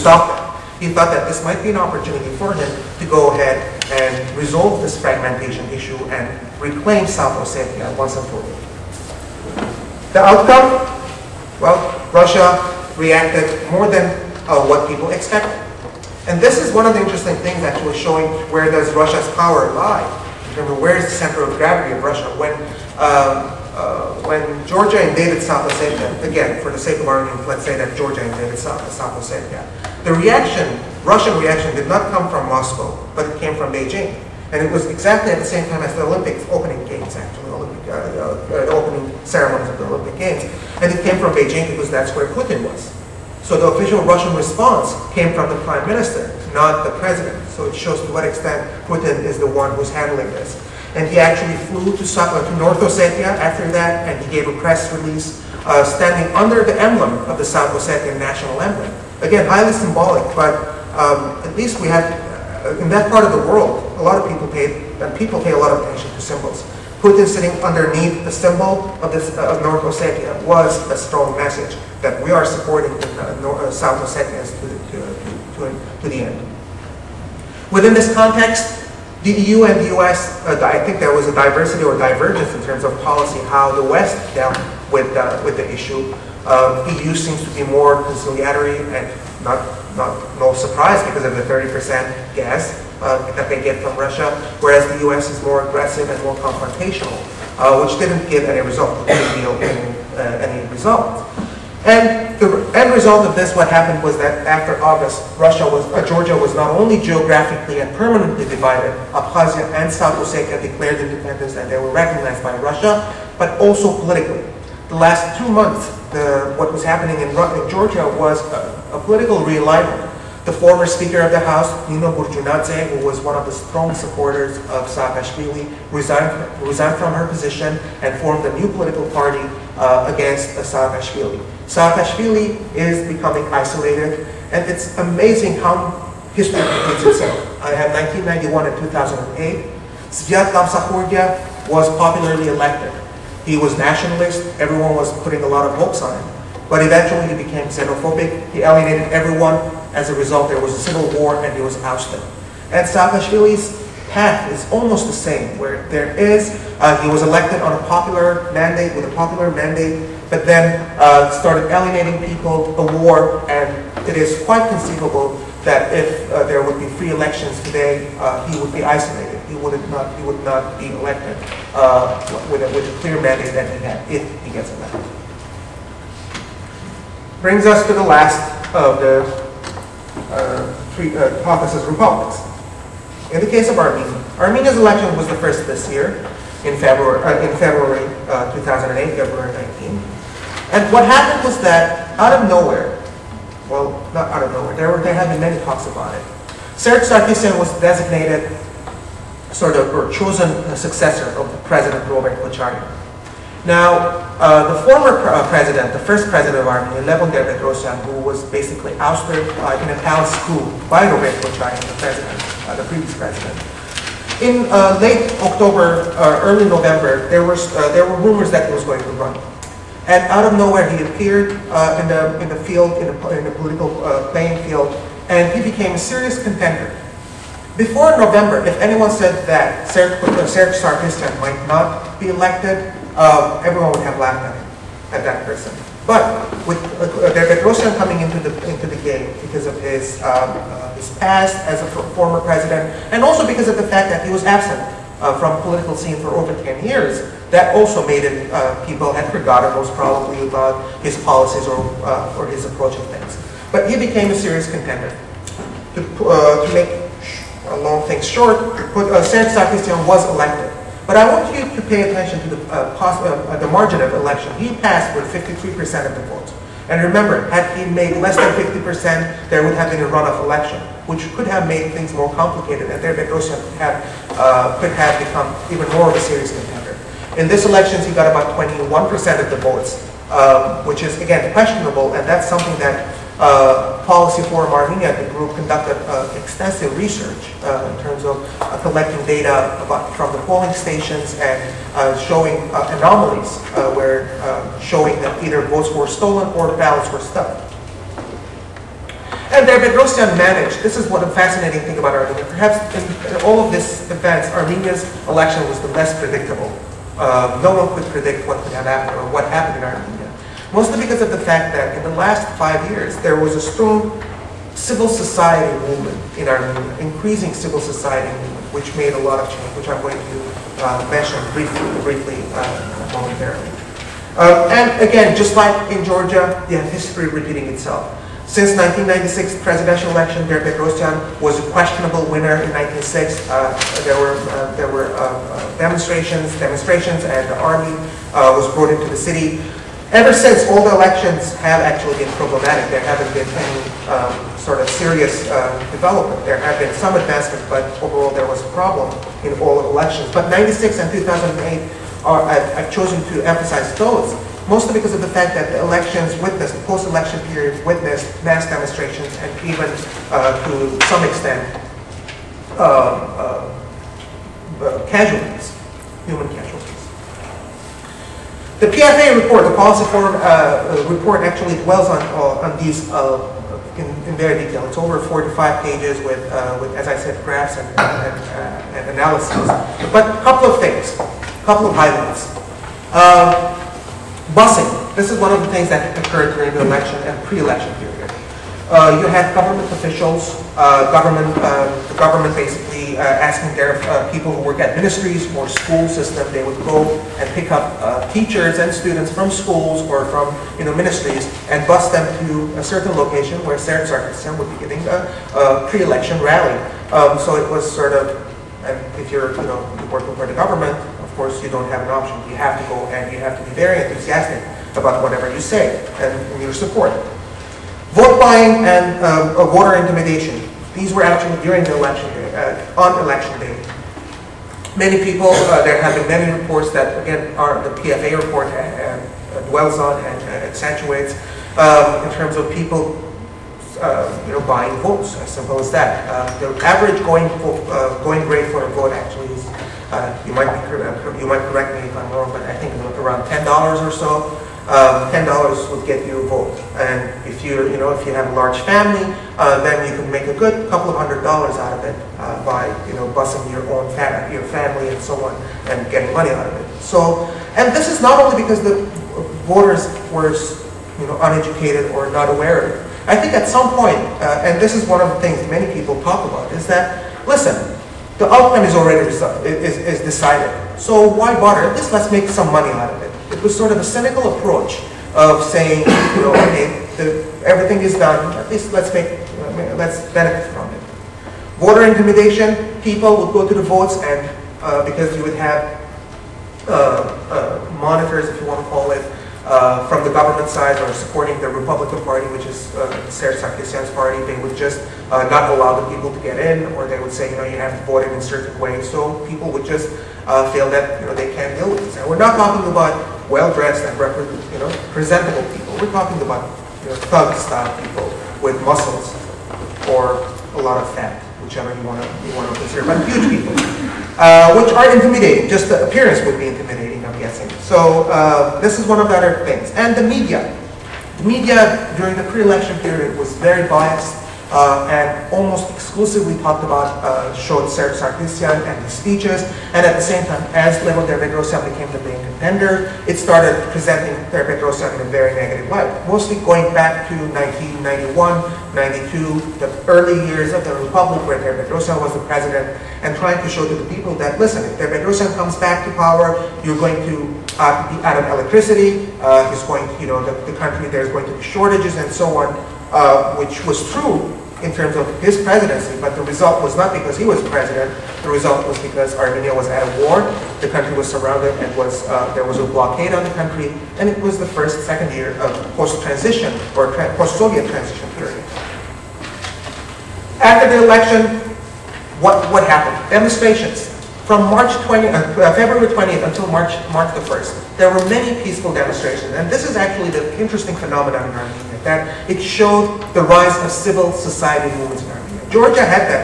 stop that. He thought that this might be an opportunity for him to go ahead and resolve this fragmentation issue and reclaim South Ossetia once and for all. The outcome? Well, Russia reacted more than what people expected. And this is one of the interesting things actually showing where does Russia's power lie. Remember, where is the center of gravity of Russia? When Georgia invaded South Ossetia, again, for the sake of argument, let's say that Georgia invaded South Ossetia, the Russian reaction did not come from Moscow, but it came from Beijing. And it was exactly at the same time as the Olympics opening games, actually, the opening ceremonies of the Olympic Games. And it came from Beijing because that's where Putin was. So the official Russian response came from the prime minister, not the president. So it shows to what extent Putin is the one who's handling this. And he actually flew to North Ossetia after that, and he gave a press release standing under the emblem of the South Ossetian national emblem. Again, highly symbolic, but at least we have, in that part of the world, a lot of people pay a lot of attention to symbols. Putin sitting underneath the symbol of North Ossetia was a strong message that we are supporting South Ossetians to the end. Within this context, the EU and the US, I think there was a diversity or divergence in terms of policy, how the West dealt with the issue. EU seems to be more conciliatory and no surprise because of the 30% gas that they get from Russia, whereas the US is more aggressive and more confrontational, which didn't give any result, any result. And the end result of this, what happened was that after August, Georgia was not only geographically and permanently divided, Abkhazia and South Ossetia declared independence and they were recognized by Russia, but also politically. The last 2 months, what was happening in Georgia was a political realignment. The former Speaker of the House, Nino Burjunadze, who was one of the strong supporters of Saakashvili, resigned from her position and formed a new political party against Saakashvili. Saakashvili is becoming isolated, and it's amazing how history repeats itself. I have 1991 and 2008. Sviat Gamsakhurdia was popularly elected. He was nationalist, everyone was putting a lot of hopes on him. But eventually he became xenophobic, he alienated everyone. As a result, there was a civil war and he was ousted. And Saakashvili's path is almost the same, where he was elected on a popular mandate, but then started alienating people, a war, and it is quite conceivable that if there would be free elections today, he would be isolated. He would not be elected with a clear mandate that he had if he gets elected. Brings us to the last of the three Caucasus republics. In the case of Armenia, Armenia's election was the first this year in February 2008, February 19. And what happened was that out of nowhere, well, not out of nowhere, there have been many talks about it. Serge Sarkisian was designated or chosen a successor of the President Robert Kocharin. Now, the former president, the first president of Armenia, Levon Ter-Petrosyan, who was basically ousted in a palace coup by Robert Kocharin, the previous president. In late October, early November, there were rumors that he was going to run. And out of nowhere, he appeared in the field, in the political playing field, and he became a serious contender. Before November, if anyone said that Serge Sarkisian might not be elected, everyone would have laughed at that person. But with Ter-Petrosyan coming into the game because of his past as a former president, and also because of the fact that he was absent from political scene for over 10 years, that also made it, people had forgotten most probably about his policies or his approach of things. But he became a serious contender. To make a long thing short, Serge Sarkisian was elected. But I want you to pay attention to the margin of election. He passed with 53% of the votes. And remember, had he made less than 50%, there would have been a runoff election, which could have made things more complicated, and Ter-Petrosyan could have become even more of a serious contender. In this election, he got about 21% of the votes, which is, again, questionable, and that's something that Policy Forum Armenia, the group, conducted extensive research in terms of collecting data from the polling stations and showing anomalies showing that either votes were stolen or ballots were stuffed. And Bedrosian managed, this is what a fascinating thing about Armenia, perhaps in all of these events, Armenia's election was the less predictable. No one could predict what could have happened or what happened in Armenia. Mostly because of the fact that in the last 5 years, there was a strong civil society movement in Armenia, increasing civil society movement, which made a lot of change, which I'm going to mention briefly momentarily. And again, just like in Georgia, you have history repeating itself. Since 1996 presidential election, Bedrosian was a questionable winner in 1996. There were demonstrations, and the army was brought into the city. Ever since, all the elections have actually been problematic. There haven't been any sort of serious development. There have been some advancement, but overall there was a problem in all elections. But 96 and 2008, I've chosen to emphasize those, mostly because of the fact that the elections witnessed, the post-election period witnessed mass demonstrations and even to some extent casualties, human casualties. The PFA report, the policy forum report, actually dwells on these in very detail. It's over 45 pages with as I said, graphs and analysis. But a couple of things, a couple of highlights. Busing. This is one of the things that occurred during the election and pre-election period. You had government officials, the government basically asking their people who work at ministries or school system, they would go and pick up teachers and students from schools or from ministries and bus them to a certain location where Serdar Sargsyan would be giving a pre-election rally. So it was sort of, and if you're working for the government, of course you don't have an option. You have to go and you have to be very enthusiastic about whatever you say and your support. Vote buying and voter intimidation. These were actually during the election day, on election day. Many people, there have been many reports that, again, the PFA report dwells on and accentuates in terms of people buying votes, as simple as that. The average going rate for a vote actually is, you might correct me if I'm wrong, but I think it's around $10 or so. $10 would get you a vote, and if you have a large family, then you can make a good couple of $100 out of it by busing your family and so on, and getting money out of it. So, and this is not only because the voters were uneducated or not aware of it. I think at some point, and this is one of the things many people talk about, is that listen, the outcome is already is decided. So why bother? At least let's make some money out of it. It was sort of a cynical approach of saying, okay, everything is done. At least let's benefit from it. Voter intimidation. People would go to the votes, and because you would have monitors, if you want to call it, from the government side or supporting the Republican Party, which is Serdar Sargsyan's party, they would just not allow the people to get in, or they would say, you have to vote in a certain way. So people would just feel that they can't deal with this. And we're not talking about well-dressed and presentable people. We're talking about thug-style people with muscles or a lot of fat, whichever you want to consider, but huge people, which are intimidating. Just the appearance would be intimidating, I'm guessing. So this is one of the other things. And the media. The media during the pre-election period was very biased and almost exclusively showed Serdar Sargsyan and his speeches, and at the same time, as Bedrosian became the main contender, it started presenting Bedrosian in a very negative light, mostly going back to 1991, 92, the early years of the Republic where Bedrosian was the president, and trying to show to the people that, listen, if Bedrosian comes back to power, you're going to be out of electricity, he's going to, the country, there's going to be shortages and so on, which was true in terms of his presidency, but the result was not because he was president. The result was because Armenia was at a war, the country was surrounded, and there was a blockade on the country, and it was the second year of post-transition or post-Soviet transition period. After the election, what happened? Demonstrations. From February 20th until March the 1st, there were many peaceful demonstrations. And this is actually the interesting phenomenon in Armenia, that it showed the rise of civil society movements in Armenia. Georgia had that.